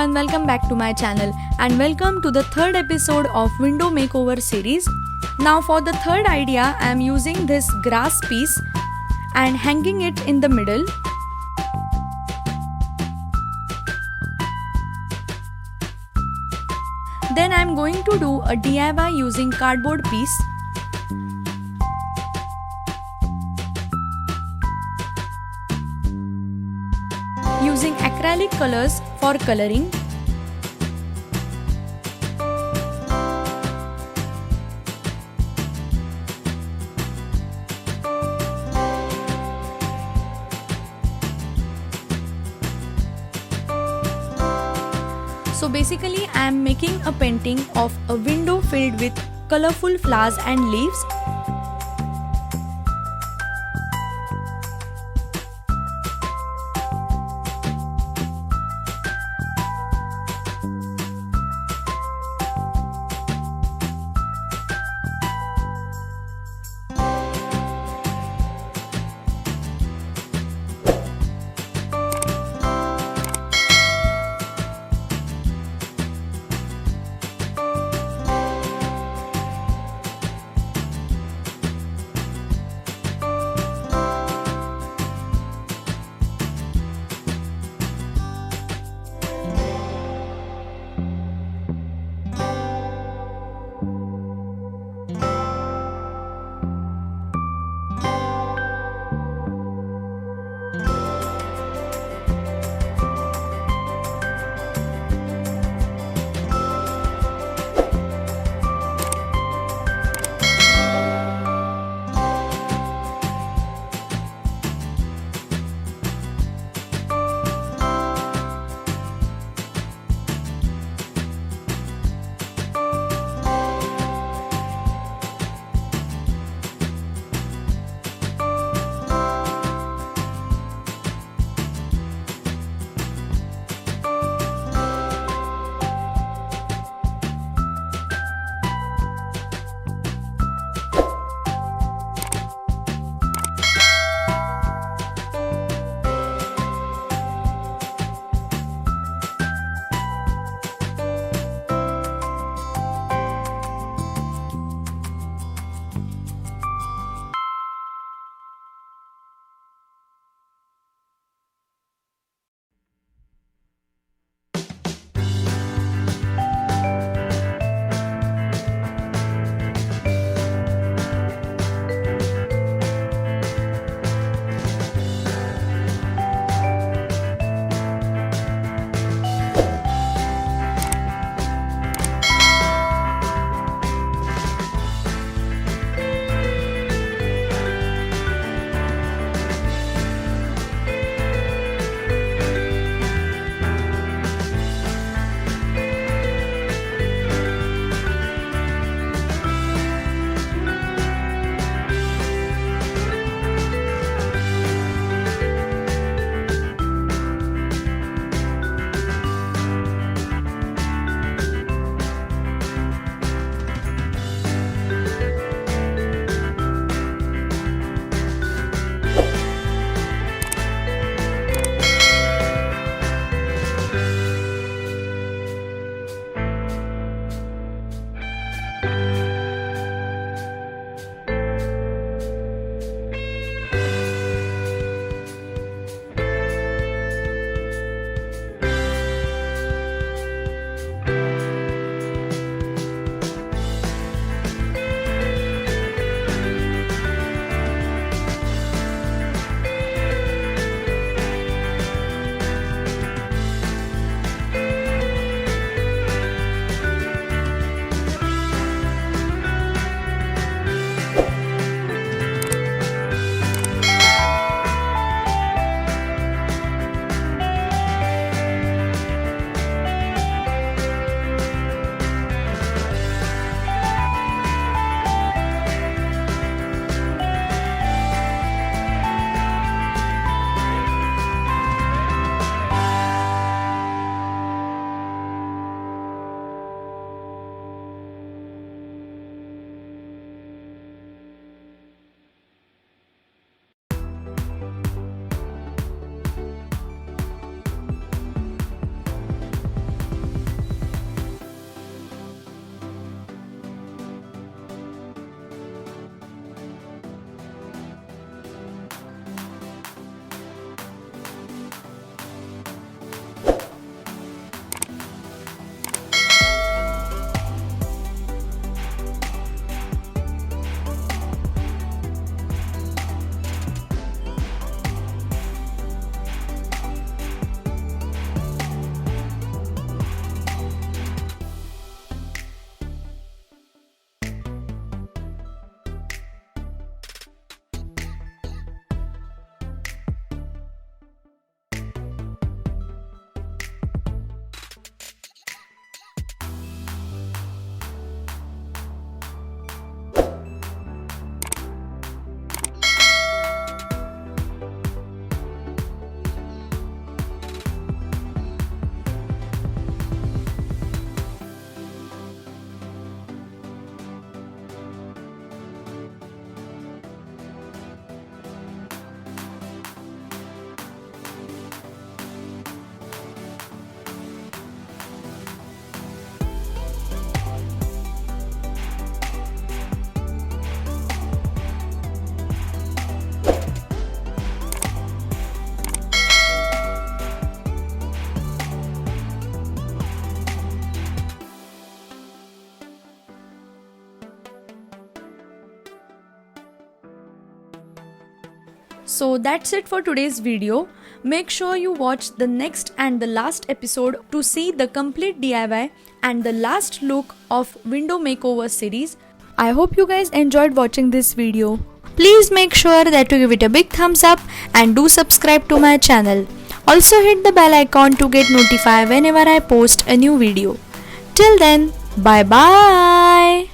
everyone, welcome back to my channel and welcome to the third episode of Window Makeover series. Now for the third idea, I am using this grass piece and hanging it in the middle. Then I am going to do a DIY using cardboard piece. Using acrylic colors for coloring. So basically I am making a painting of a window filled with colorful flowers and leaves. So that's it for today's video. Make sure you watch the next and the last episode to see the complete DIY and the last look of Window Makeover series. I hope you guys enjoyed watching this video. Please make sure that you give it a big thumbs up and do subscribe to my channel. Also hit the bell icon to get notified whenever I post a new video. Till then, bye bye.